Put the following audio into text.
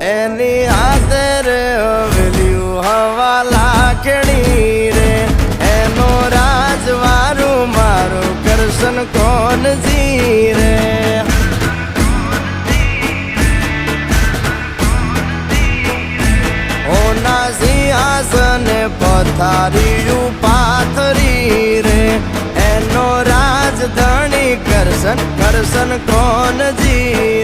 એની હાથે રે હવેલ્યું હવા લાખણી રે એનો રાજવારું મારું કરશન કોણ જી રે ઓના સિંહાસને પથારીયું પાથરી રે એનો રાજધણી કરશન કરશન કોણ જી